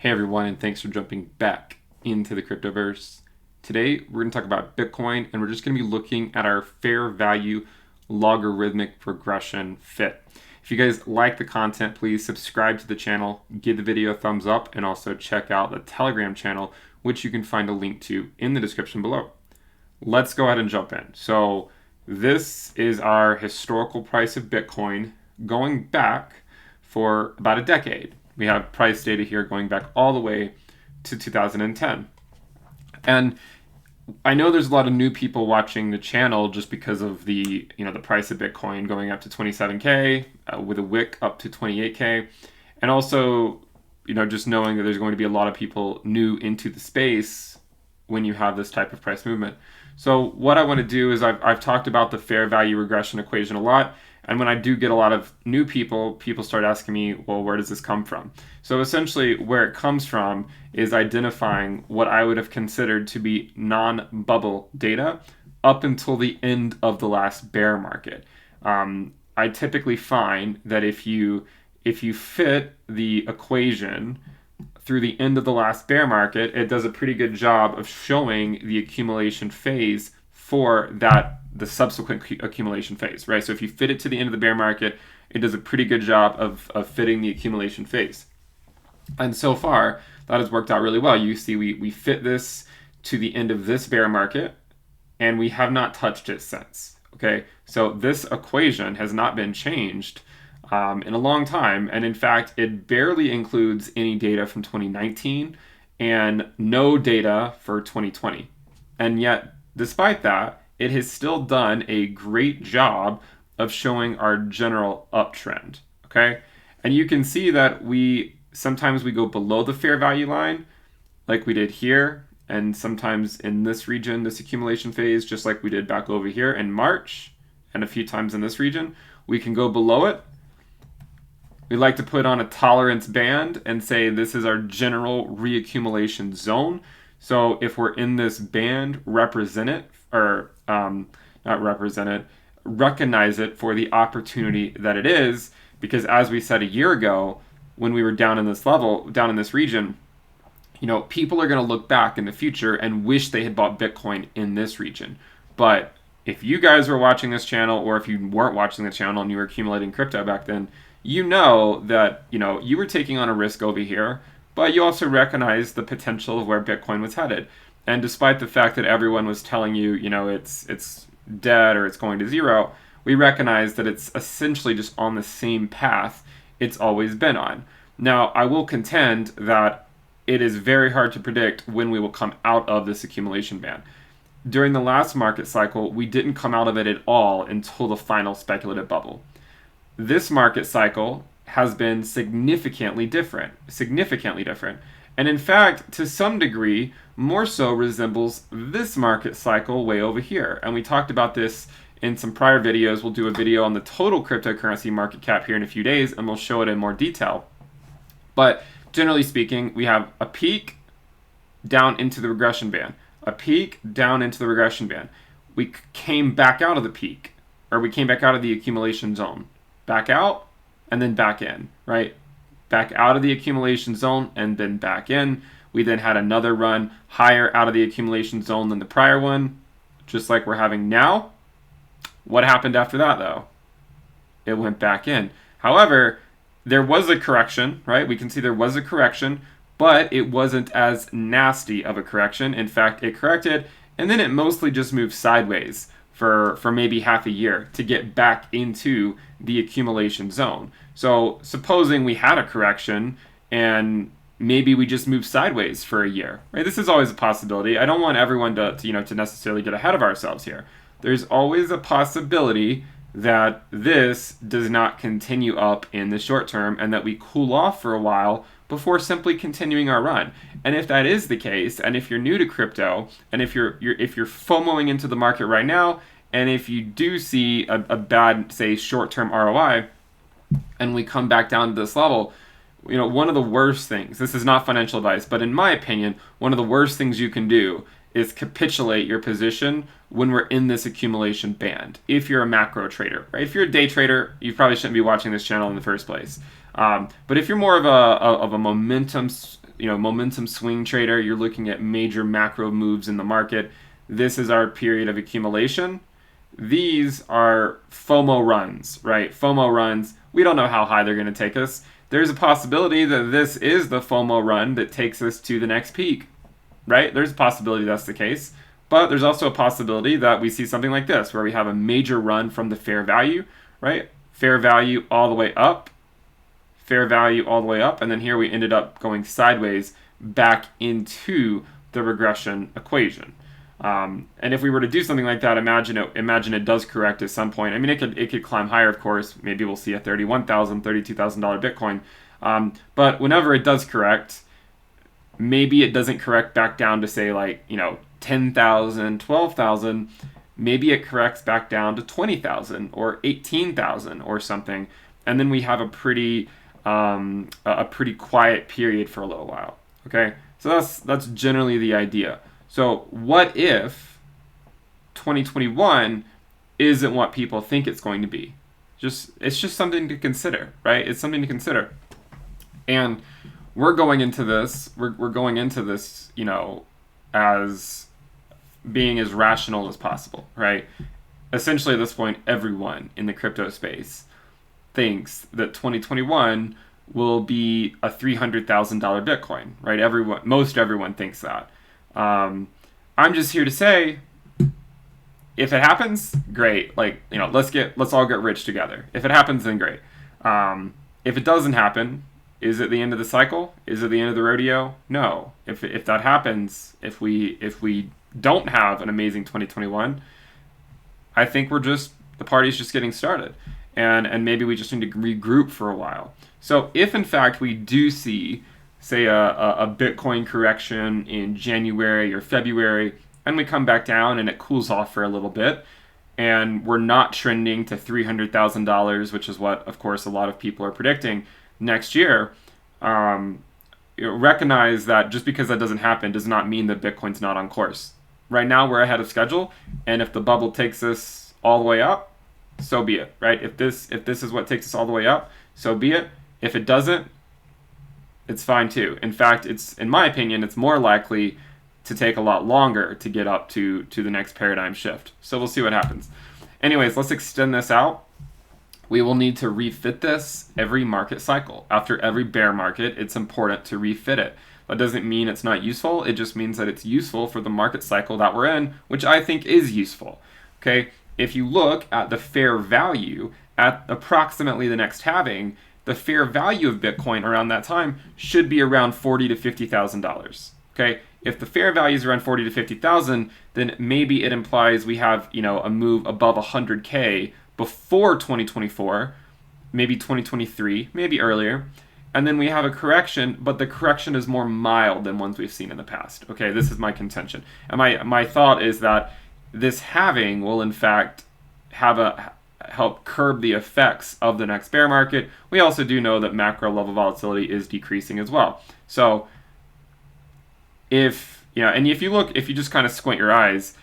Hey everyone, and thanks for jumping back into the cryptoverse. Today we're going to talk about Bitcoin, and we're just going to be looking at our fair value logarithmic regression fit. If you guys like the content, please subscribe to the channel, give the video a thumbs up, and also check out the Telegram channel, which you can find a link to in the description below. Let's go ahead and jump in. So this is our historical price of Bitcoin going back for about a decade. We have price data here going back all the way to 2010. And I know there's a lot of new people watching the channel just because of the price of Bitcoin going up to 27K with a wick up to 28K. And also, just knowing that there's going to be a lot of people new into the space when you have this type of price movement. So what I want to do is I've talked about the fair value regression equation a lot. And when I do get a lot of new people start asking me, well, where does this come from? So essentially where it comes from is identifying what I would have considered to be non-bubble data up until the end of the last bear market. I typically find that if you fit the equation through the end of the last bear market, it does a pretty good job of showing the accumulation phase for the subsequent accumulation phase, right? So if you fit it to the end of the bear market, it does a pretty good job of fitting the accumulation phase. And so far, that has worked out really well. You see, we fit this to the end of this bear market, and we have not touched it since, okay? So this equation has not been changed in a long time, and in fact, it barely includes any data from 2019 and no data for 2020. And yet, despite that, it has still done a great job of showing our general uptrend, okay? And you can see that sometimes we go below the fair value line, like we did here, and sometimes in this region, this accumulation phase, just like we did back over here in March, and a few times in this region, we can go below it. We like to put on a tolerance band and say this is our general reaccumulation zone. So if we're in this band, recognize it for the opportunity that it is, because as we said a year ago, when we were down in this level, down in this region, people are going to look back in the future and wish they had bought Bitcoin in this region. But if you guys were watching this channel, or if you weren't watching the channel and you were accumulating crypto back then, you know that, you were taking on a risk over here, but you also recognize the potential of where Bitcoin was headed. And despite the fact that everyone was telling you, it's dead or it's going to zero, we recognize that it's essentially just on the same path it's always been on. Now, I will contend that it is very hard to predict when we will come out of this accumulation band. During the last market cycle, we didn't come out of it at all until the final speculative bubble. This market cycle has been significantly different. And in fact, to some degree, more so resembles this market cycle way over here. And we talked about this in some prior videos. We'll do a video on the total cryptocurrency market cap here in a few days, and we'll show it in more detail. But generally speaking, we have a peak down into the regression band, a peak down into the regression band. We came back out of the peak, or we came back out of the accumulation zone. Back out, and then back in, right? Back out of the accumulation zone, and then back in. We then had another run higher out of the accumulation zone than the prior one, just like we're having now. What happened after that, though? It went back in. However, there was a correction, right? We can see there was a correction, but it wasn't as nasty of a correction. In fact, it corrected, and then it mostly just moved sideways for maybe half a year to get back into the accumulation zone. So supposing we had a correction and maybe we just moved sideways for a year, right? This is always a possibility. I don't want everyone to necessarily get ahead of ourselves here. There's always a possibility that this does not continue up in the short term and that we cool off for a while before simply continuing our run. And if that is the case, and if you're new to crypto, and if you're FOMOing into the market right now, and if you do see a bad, say, short-term ROI, and we come back down to this level, one of the worst things, this is not financial advice, but in my opinion, one of the worst things you can do is capitulate your position when we're in this accumulation band. If you're a macro trader, right? If you're a day trader, you probably shouldn't be watching this channel in the first place. But if you're more of a momentum, momentum swing trader, you're looking at major macro moves in the market. This is our period of accumulation. These are FOMO runs, right? FOMO runs. We don't know how high they're going to take us. There's a possibility that this is the FOMO run that takes us to the next peak, right? There's a possibility that's the case. But there's also a possibility that we see something like this, where we have a major run from the fair value, right? Fair value all the way up, fair value all the way up, and then here we ended up going sideways back into the regression equation. And if we were to do something like that, imagine it does correct at some point. I mean, it could climb higher, of course. Maybe we'll see a $31,000, $32,000 Bitcoin. But whenever it does correct, maybe it doesn't correct back down to say 10,000, 12,000. Maybe it corrects back down to 20,000 or 18,000 or something, and then we have a pretty quiet period for a little while. Okay, so that's generally the idea. So what if 2021 isn't what people think it's going to be? It's just something to consider, right? It's something to consider. And we're going into this, as being as rational as possible, right? Essentially at this point, everyone in the crypto space thinks that 2021 will be a $300,000 Bitcoin, right? Most everyone thinks that. I'm just here to say, if it happens, great. Let's all get rich together. If it happens, then great. If it doesn't happen, is it the end of the cycle? Is it the end of the rodeo? No. If that happens, if we don't have an amazing 2021, I think the party's just getting started, and maybe we just need to regroup for a while. So if in fact we do see, say, a Bitcoin correction in January or February, and we come back down and it cools off for a little bit, and we're not trending to $300,000, which is what, of course, a lot of people are predicting next year, recognize that just because that doesn't happen does not mean that Bitcoin's not on course. Right now we're ahead of schedule, and if the bubble takes us all the way up, so be it, right? If this is what takes us all the way up, so be it. If it doesn't, it's fine too. In fact, in my opinion, it's more likely to take a lot longer to get up to the next paradigm shift. So we'll see what happens. Anyways, let's extend this out. We will need to refit this every market cycle. After every bear market, it's important to refit it. That doesn't mean it's not useful. It just means that it's useful for the market cycle that we're in, which I think is useful. Okay, if you look at the fair value at approximately the next halving, the fair value of Bitcoin around that time should be around $40,000 to $50,000. Okay, if the fair value is around $40,000 to $50,000, then maybe it implies we have a move above 100K before 2024, maybe 2023, maybe earlier, and then we have a correction, but the correction is more mild than ones we've seen in the past. Okay, this is my contention, and my thought is that this halving will in fact help curb the effects of the next bear market. We also do know that macro level volatility is decreasing as well. So if you just kind of squint your eyes,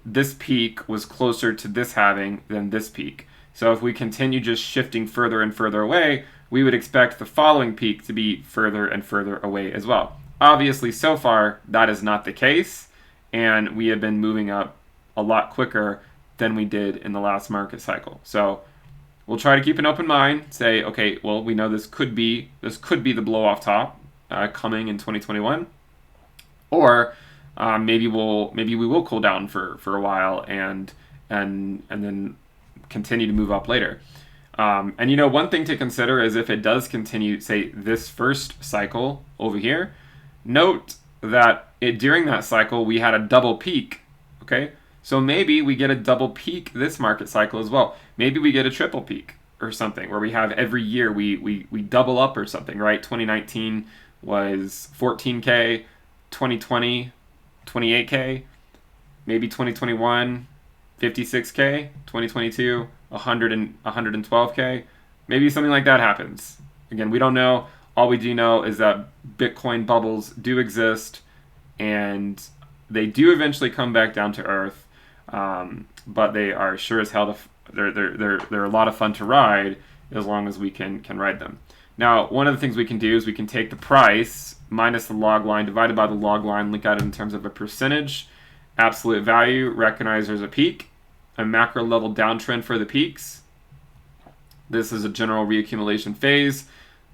this peak was closer to this halving than this peak. So if we continue just shifting further and further away, we would expect the following peak to be further and further away as well. Obviously, so far, that is not the case, and we have been moving up a lot quicker than we did in the last market cycle. So we'll try to keep an open mind, say, okay, well, we know this could be the blow off top coming in 2021, or maybe we will cool down for a while and then continue to move up later. And one thing to consider is if it does continue, say, this first cycle over here, note that during that cycle we had a double peak. Okay, so maybe we get a double peak this market cycle as well. Maybe we get a triple peak or something where we have every year we double up or something, right? 2019 was 14K, 2020 28K, maybe 2021 56K, 2022 112K. Maybe something like that happens. Again, we don't know. All we do know is that Bitcoin bubbles do exist, and they do eventually come back down to earth. But they are sure as hell they're a lot of fun to ride as long as we can ride them. Now, one of the things we can do is we can take the price minus the log line divided by the log line, look at it in terms of a percentage, absolute value, recognize there's a peak, a macro level downtrend for the peaks. This is a general reaccumulation phase.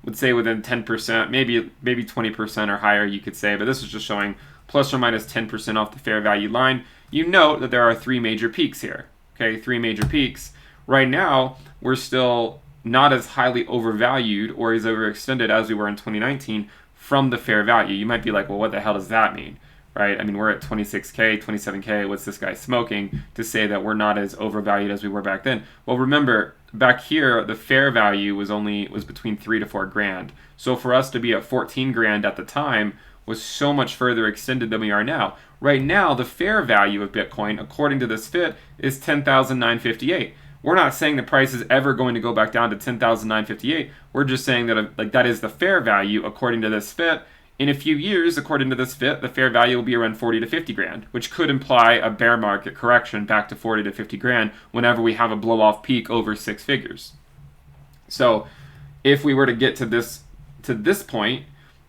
Would say within 10%, maybe 20% or higher, you could say, but this is just showing plus or minus 10% off the fair value line. You note that there are three major peaks here. Okay, three major peaks. Right now, we're still not as highly overvalued or as overextended as we were in 2019 from the fair value. You might be like, well, what the hell does that mean? Right? I mean, we're at 26K, 27K. What's this guy smoking to say that we're not as overvalued as we were back then? Well, remember, back here, the fair value was between 3 to 4 grand. So for us to be at 14 grand at the time was so much further extended than we are now. Right now, the fair value of Bitcoin, according to this fit, is 10,958. We're not saying the price is ever going to go back down to 10,958. We're just saying that that is the fair value according to this fit. In a few years, according to this fit, the fair value will be around 40 to 50 grand, which could imply a bear market correction back to 40 to 50 grand whenever we have a blow-off peak over 6 figures. So if we were to get to this point,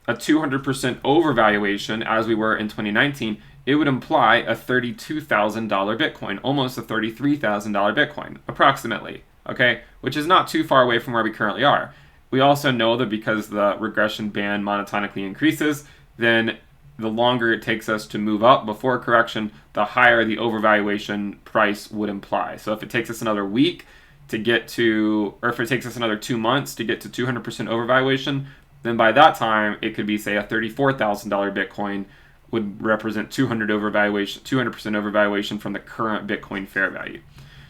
a 200% overvaluation as we were in 2019, it would imply a $32,000 Bitcoin, almost a $33,000 Bitcoin, approximately, okay? Which is not too far away from where we currently are. We also know that because the regression band monotonically increases, then the longer it takes us to move up before correction, the higher the overvaluation price would imply. So if it takes us another week to get to, or if it takes us another 2 months to get to 200% overvaluation, then by that time, it could be, say, a $34,000 Bitcoin would represent 200% overvaluation from the current Bitcoin fair value.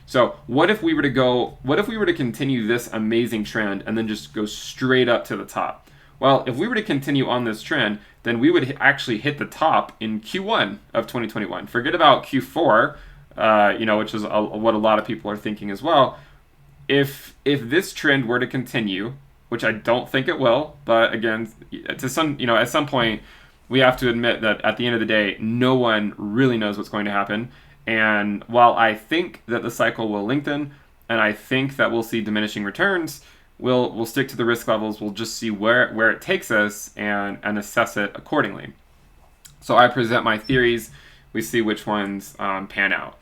So what if we were to continue this amazing trend and then just go straight up to the top? Well, if we were to continue on this trend, then we would actually hit the top in Q1 of 2021. Forget about Q4, which is what a lot of people are thinking as well. If this trend were to continue, which I don't think it will, but again, at some point, we have to admit that at the end of the day, no one really knows what's going to happen. And while I think that the cycle will lengthen, and I think that we'll see diminishing returns, we'll stick to the risk levels. We'll just see where it takes us and assess it accordingly. So I present my theories. We see which ones pan out.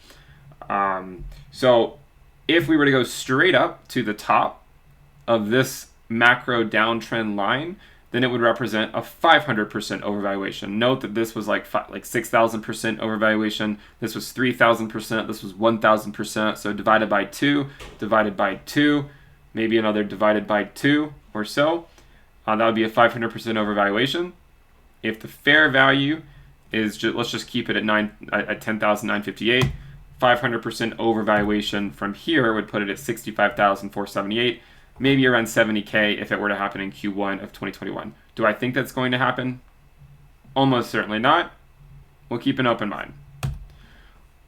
So if we were to go straight up to the top of this macro downtrend line, then it would represent a 500% overvaluation. Note that this was like 6,000% overvaluation. This was 3,000%. This was 1,000%. So divided by 2, maybe another divided by 2 or so. That would be a 500% overvaluation. If the fair value is, let's just keep it at 10,958, 500% overvaluation from here would put it at 65,478. Maybe around 70K if it were to happen in Q1 of 2021. Do I think that's going to happen? Almost certainly not. We'll keep an open mind.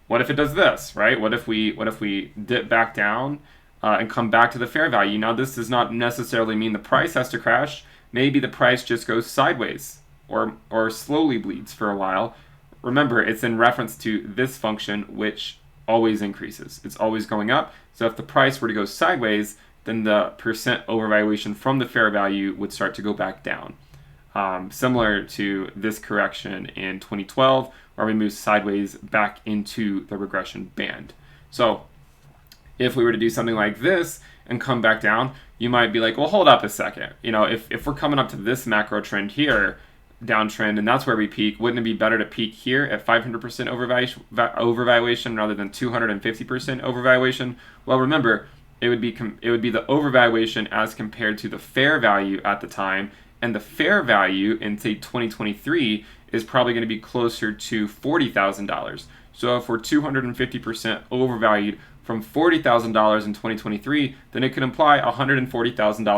What if it does this, right? What if we dip back down and come back to the fair value? Now, this does not necessarily mean the price has to crash. Maybe the price just goes sideways or slowly bleeds for a while. Remember, it's in reference to this function, which always increases. It's always going up. So if the price were to go sideways, then the percent overvaluation from the fair value would start to go back down. Similar to this correction in 2012, where we moved sideways back into the regression band. So if we were to do something like this and come back down, you might be like, well, hold up a second. If we're coming up to this macro trend here, downtrend, and that's where we peak, wouldn't it be better to peak here at 500% overvaluation rather than 250% overvaluation? Well, remember, it would be the overvaluation as compared to the fair value at the time, and the fair value in, say, 2023 is probably going to be closer to $40,000. So if we're 250% overvalued from $40,000 in 2023, then it could imply a $140,000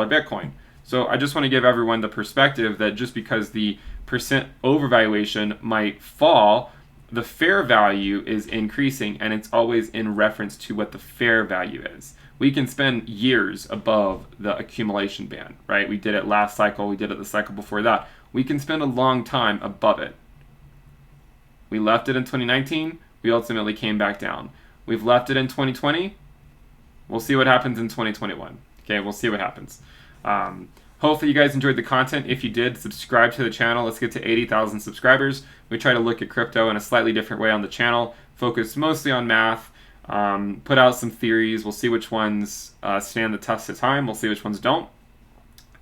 Bitcoin. So I just want to give everyone the perspective that just because the percent overvaluation might fall, the fair value is increasing, and it's always in reference to what the fair value is. We can spend years above the accumulation band, right? We did it last cycle. We did it the cycle before that. We can spend a long time above it. We left it in 2019. We ultimately came back down. We've left it in 2020. We'll see what happens in 2021. Okay, we'll see what happens. Hopefully you guys enjoyed the content. If you did, subscribe to the channel. Let's get to 80,000 subscribers. We try to look at crypto in a slightly different way on the channel, focus mostly on math, put out some theories. We'll see which ones stand the test of time. We'll see which ones don't,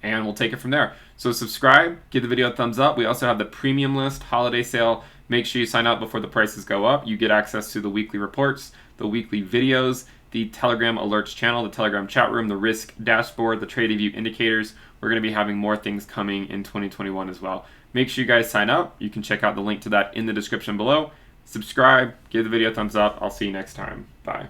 and we'll take it from there. So subscribe, give the video a thumbs up. We also have the premium list holiday sale. Make sure you sign up before the prices go up. You get access to the weekly reports, the weekly videos, the Telegram alerts channel, the Telegram chat room, the risk dashboard, the trade review indicators. We're going to be having more things coming in 2021 as well. Make sure you guys sign up. You can check out the link to that in the description below. Subscribe, give the video a thumbs up. I'll see you next time. Bye.